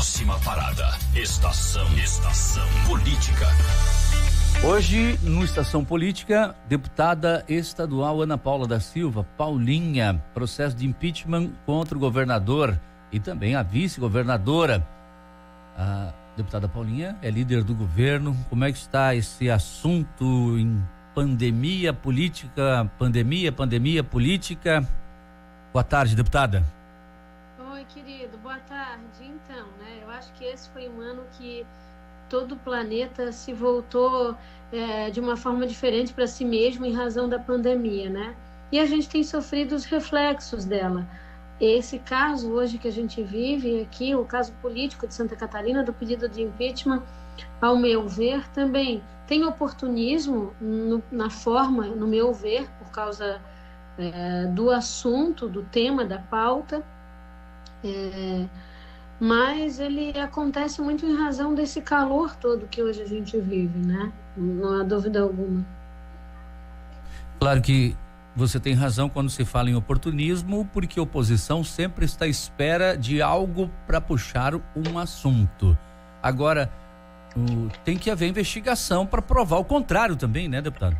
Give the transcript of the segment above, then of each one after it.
Próxima parada, Estação Política. Hoje, no Estação Política, deputada estadual Ana Paula da Silva, Paulinha, processo de impeachment contra o governador e também a vice-governadora. A deputada Paulinha é líder do governo. Como é que está esse assunto em pandemia política? Pandemia política. Boa tarde, deputada. Oi, querido, boa tarde. Então, eu acho que esse foi um ano que todo o planeta se voltou de uma forma diferente para si mesmo em razão da pandemia, né? E a gente tem sofrido os reflexos dela. Esse caso hoje que a gente vive aqui, o caso político de Santa Catarina, do pedido de impeachment, ao meu ver, também tem oportunismo na forma, no meu ver, por causa do assunto, do tema, da pauta, mas ele acontece muito em razão desse calor todo que hoje a gente vive, né? Não há dúvida alguma. Claro que você tem razão quando se fala em oportunismo, porque a oposição sempre está à espera de algo para puxar um assunto. Agora, tem que haver investigação para provar o contrário também, né, deputado?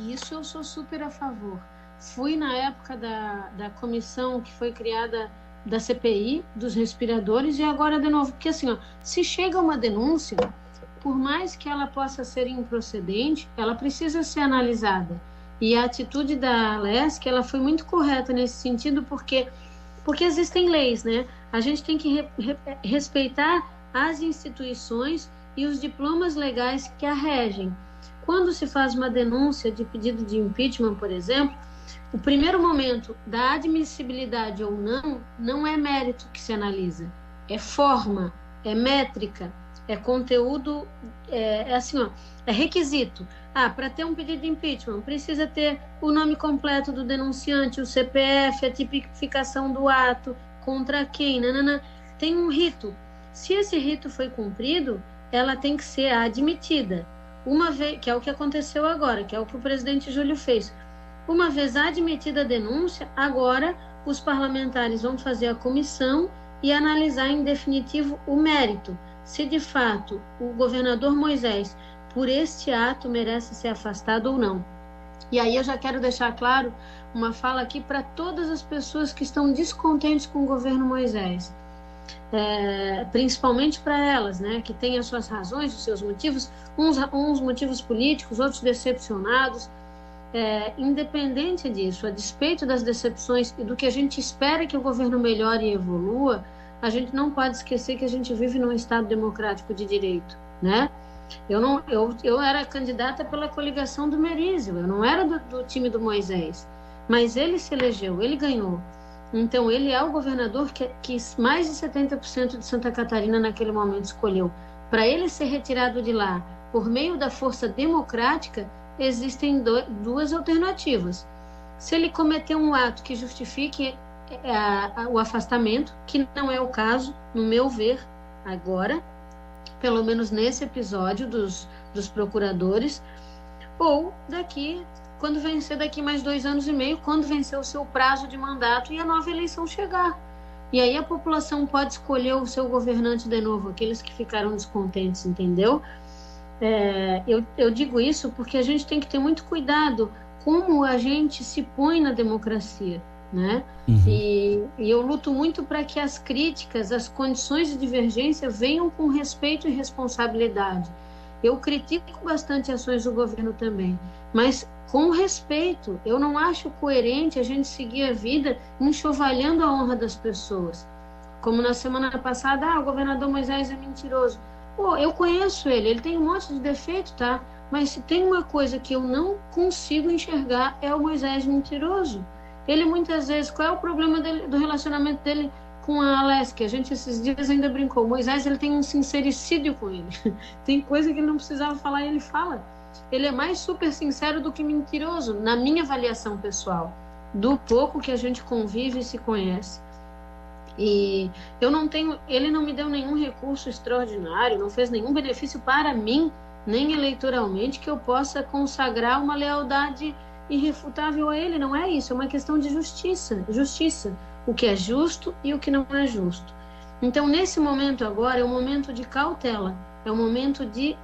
Isso eu sou super a favor. Fui na época da comissão que foi criada da CPI, dos respiradores, e agora de novo, porque assim, se chega uma denúncia, por mais que ela possa ser improcedente, ela precisa ser analisada. E a atitude da Alesc, ela foi muito correta nesse sentido, porque existem leis, né? A gente tem que respeitar as instituições e os diplomas legais que a regem. Quando se faz uma denúncia de pedido de impeachment, por exemplo, o primeiro momento da admissibilidade ou não é mérito que se analisa, é forma, é métrica, é conteúdo, é requisito. Para ter um pedido de impeachment, precisa ter o nome completo do denunciante, o CPF, a tipificação do ato, contra quem, tem um rito. Se esse rito foi cumprido, ela tem que ser admitida. Uma vez, que é o que aconteceu agora, que é o que o presidente Júlio fez. Uma vez admitida a denúncia, agora os parlamentares vão fazer a comissão e analisar em definitivo o mérito, se de fato o governador Moisés, por este ato, merece ser afastado ou não. E aí eu já quero deixar claro uma fala aqui para todas as pessoas que estão descontentes com o governo Moisés, principalmente para elas, né, que têm as suas razões, os seus motivos, uns motivos políticos, outros decepcionados. Independente disso, a despeito das decepções e do que a gente espera que o governo melhore e evolua, a gente não pode esquecer que a gente vive num Estado democrático de direito, né? Eu era candidata pela coligação do Merizio, eu não era do time do Moisés, mas ele se elegeu, ele ganhou. Então ele é o governador que mais de 70% de Santa Catarina naquele momento escolheu. Para ele ser retirado de lá por meio da força democrática, existem duas alternativas. Se ele cometer um ato que justifique o afastamento, que não é o caso, no meu ver, agora, pelo menos nesse episódio dos procuradores, ou quando vencer daqui mais 2 anos e meio, quando vencer o seu prazo de mandato e a nova eleição chegar. E aí a população pode escolher o seu governante de novo, aqueles que ficaram descontentes, entendeu? Eu digo isso porque a gente tem que ter muito cuidado como a gente se põe na democracia, né? Uhum. E eu luto muito para que as críticas, as condições de divergência venham com respeito e responsabilidade. Eu critico bastante ações do governo também, mas com respeito. Eu não acho coerente a gente seguir a vida enxovalhando a honra das pessoas. Como na semana passada, o governador Moisés é mentiroso. Eu conheço ele tem um monte de defeito, tá? Mas se tem uma coisa que eu não consigo enxergar, é o Moisés mentiroso. Ele muitas vezes, qual é o problema do relacionamento dele com a Alesc? A gente esses dias ainda brincou, o Moisés ele tem um sincericídio com ele. Tem coisa que ele não precisava falar e ele fala. Ele é mais super sincero do que mentiroso, na minha avaliação pessoal, do pouco que a gente convive e se conhece. E ele não me deu nenhum recurso extraordinário, não fez nenhum benefício para mim, nem eleitoralmente, que eu possa consagrar uma lealdade irrefutável a ele. Não é isso, é uma questão de justiça, o que é justo e o que não é justo. Então, nesse momento agora, é um momento de cautela, é um momento de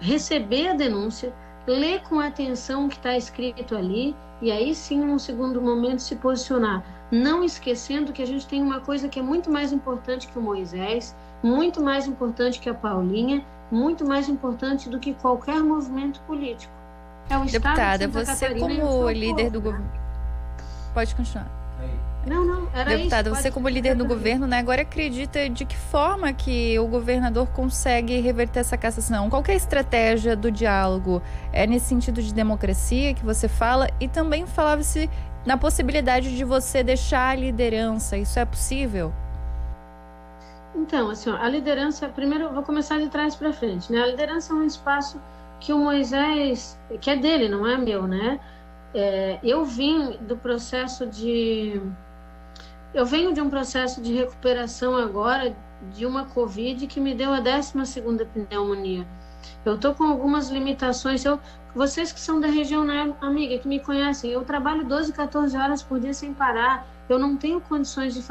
receber a denúncia, ler com atenção o que está escrito ali, e aí sim, num segundo momento, se posicionar. Não esquecendo que a gente tem uma coisa que é muito mais importante que o Moisés, muito mais importante que a Paulinha, muito mais importante do que qualquer movimento político. É o Deputada, Estado de Santa você Catarina, como líder do governo... Pode continuar. Não, era Deputada, isso. você como líder do governo, né, agora acredita de que forma que o governador consegue reverter essa cassação? Qual que é a estratégia do diálogo? É nesse sentido de democracia que você fala? E também falava-se na possibilidade de você deixar a liderança. Isso é possível? Então, assim, a liderança, primeiro eu vou começar de trás para frente, né? A liderança é um espaço que o Moisés, que é dele, não é meu, né? Eu venho de um processo de recuperação agora de uma Covid que me deu a 12ª pneumonia. Eu estou com algumas limitações. Vocês que são da região, né, amiga, que me conhecem, eu trabalho 12, 14 horas por dia sem parar. Eu não tenho condições de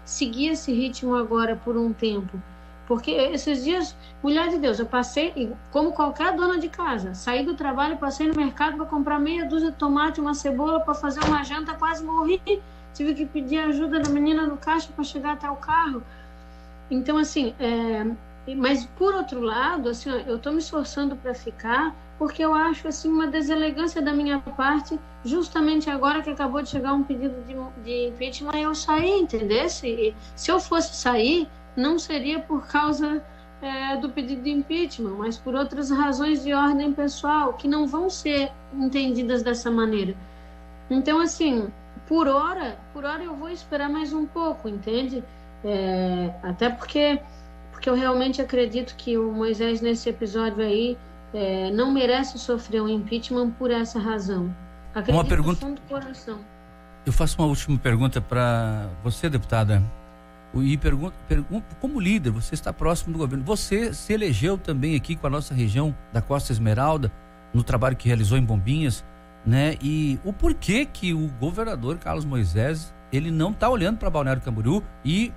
seguir esse ritmo agora por um tempo. Porque esses dias, mulher de Deus, eu passei, como qualquer dona de casa, saí do trabalho, passei no mercado para comprar meia dúzia de tomate, uma cebola para fazer uma janta, quase morri. Tive que pedir ajuda da menina no caixa para chegar até o carro. Então, assim, mas por outro lado, assim, eu estou me esforçando para ficar, porque eu acho assim uma deselegância da minha parte, justamente agora que acabou de chegar um pedido de impeachment, eu saí, entendeu? Se eu fosse sair, não seria por causa do pedido de impeachment, mas por outras razões de ordem pessoal, que não vão ser entendidas dessa maneira. Então, assim, por hora eu vou esperar mais um pouco, entende? Até porque eu realmente acredito que o Moisés, nesse episódio aí, não merece sofrer um impeachment por essa razão. Acredito uma pergunta, no fundo do coração. Eu faço uma última pergunta para você, deputada. E pergunto, como líder, você está próximo do governo. Você se elegeu também aqui com a nossa região da Costa Esmeralda, no trabalho que realizou em Bombinhas, né? E o porquê que o governador Carlos Moisés, ele não está olhando para Balneário Camboriú e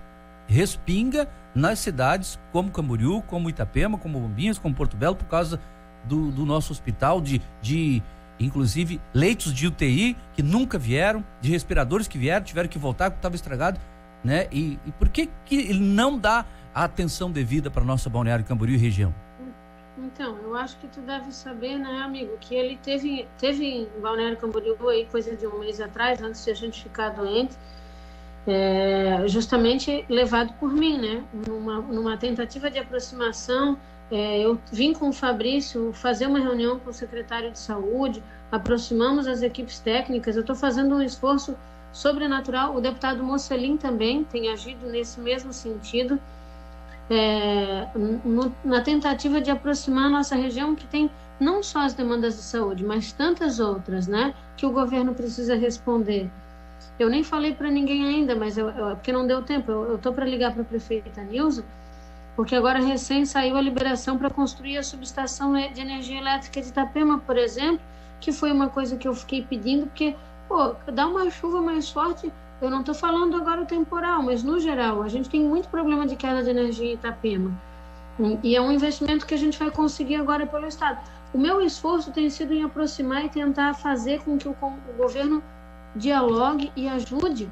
respinga nas cidades como Camboriú, como Itapema, como Bombinhas, como Porto Belo, por causa do nosso hospital, de inclusive leitos de UTI que nunca vieram, de respiradores que vieram, tiveram que voltar porque estava estragado, né? E por que ele não dá a atenção devida para nossa Balneário Camboriú e região? Então, eu acho que tu deve saber, né, amigo, que ele teve em Balneário Camboriú aí coisa de um mês atrás, antes de a gente ficar doente, justamente levado por mim, né? Numa tentativa de aproximação, eu vim com o Fabrício fazer uma reunião com o secretário de saúde, aproximamos as equipes técnicas. Eu estou fazendo um esforço sobrenatural. O deputado Mocelin também tem agido nesse mesmo sentido, na tentativa de aproximar a nossa região, que tem não só as demandas de saúde, mas tantas outras, né, que o governo precisa responder. Eu nem falei para ninguém ainda, mas porque não deu tempo. Eu estou para ligar para a prefeita Nilza, porque agora recém saiu a liberação para construir a subestação de energia elétrica de Itapema, por exemplo, que foi uma coisa que eu fiquei pedindo, porque dá uma chuva mais forte. Eu não estou falando agora o temporal, mas no geral, a gente tem muito problema de queda de energia em Itapema. E é um investimento que a gente vai conseguir agora pelo Estado. O meu esforço tem sido em aproximar e tentar fazer com que o governo dialogue e ajude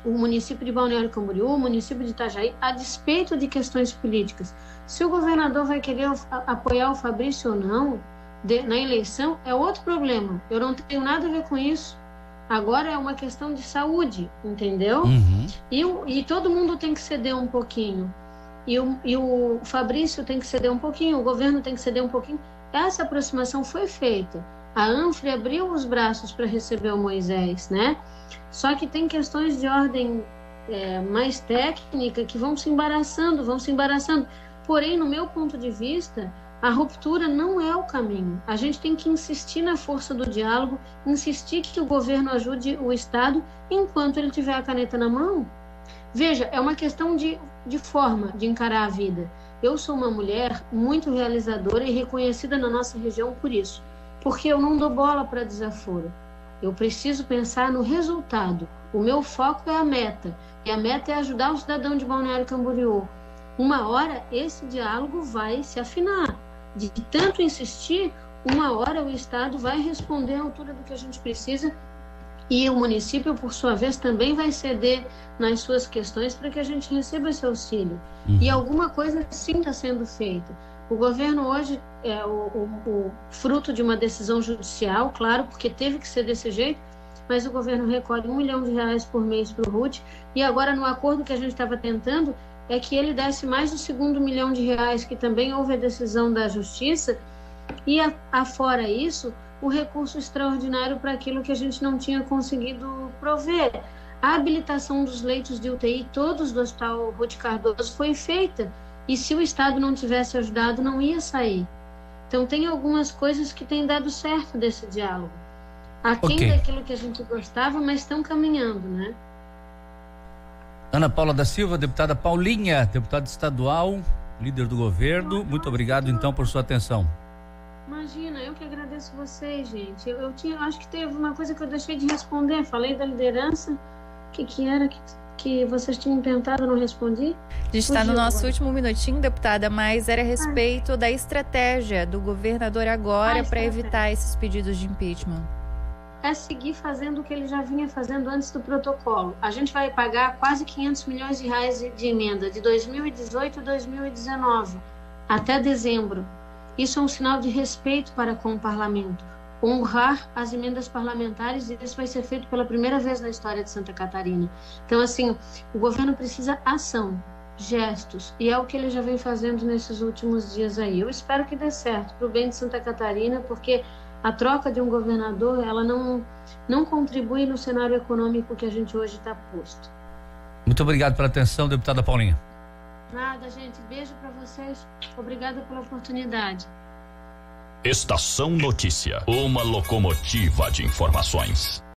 o município de Balneário Camboriú, o município de Itajaí, a despeito de questões políticas. Se o governador vai querer apoiar o Fabrício ou não na eleição, é outro problema. Eu não tenho nada a ver com isso. Agora é uma questão de saúde, entendeu? Uhum. E todo mundo tem que ceder um pouquinho. E o Fabrício tem que ceder um pouquinho, o governo tem que ceder um pouquinho. Essa aproximação foi feita. A ANFRE abriu os braços para receber o Moisés, né? Só que tem questões de ordem mais técnica que vão se embaraçando. Porém, no meu ponto de vista, a ruptura não é o caminho. A gente tem que insistir na força do diálogo, insistir que o governo ajude o Estado enquanto ele tiver a caneta na mão. Veja, é uma questão de forma de encarar a vida. Eu sou uma mulher muito realizadora e reconhecida na nossa região por isso, porque eu não dou bola para desaforo. Eu preciso pensar no resultado. O meu foco é a meta. E a meta é ajudar o cidadão de Balneário Camboriú. Uma hora esse diálogo vai se afinar. De tanto insistir, uma hora o Estado vai responder à altura do que a gente precisa e o município, por sua vez, também vai ceder nas suas questões para que a gente receba esse auxílio. E alguma coisa sim está sendo feita. O governo hoje é o fruto de uma decisão judicial, claro, porque teve que ser desse jeito, mas o governo recolhe R$1 milhão por mês para o RUT, e agora no acordo que a gente estava tentando é que ele desse mais do segundo R$1 milhão, que também houve a decisão da justiça, e afora isso, o recurso extraordinário para aquilo que a gente não tinha conseguido prover. A habilitação dos leitos de UTI, todos do Hospital Ruth Cardoso, foi feita, e se o Estado não tivesse ajudado, não ia sair. Então tem algumas coisas que têm dado certo desse diálogo. Aquém daquilo que a gente gostava, mas estão caminhando, né? Ana Paula da Silva, deputada Paulinha, deputada estadual, líder do governo, muito obrigado então por sua atenção. Imagina, eu que agradeço vocês, gente. Eu acho que teve uma coisa que eu deixei de responder. Falei da liderança. O que era que vocês tinham tentado, não respondi? A gente está no nosso último minutinho, deputada, mas era a respeito da estratégia do governador agora para evitar esses pedidos de impeachment. É seguir fazendo o que ele já vinha fazendo antes do protocolo. A gente vai pagar quase R$500 milhões de emenda de 2018 e 2019 até dezembro. Isso é um sinal de respeito para com o parlamento. Honrar as emendas parlamentares, e isso vai ser feito pela primeira vez na história de Santa Catarina. Então, assim, o governo precisa ação, gestos, e é o que ele já vem fazendo nesses últimos dias aí. Eu espero que dê certo para o bem de Santa Catarina, porque a troca de um governador, ela não contribui no cenário econômico que a gente hoje está posto. Muito obrigado pela atenção, deputada Paulinha. Nada, gente. Beijo para vocês. Obrigada pela oportunidade. Estação Notícia, uma locomotiva de informações.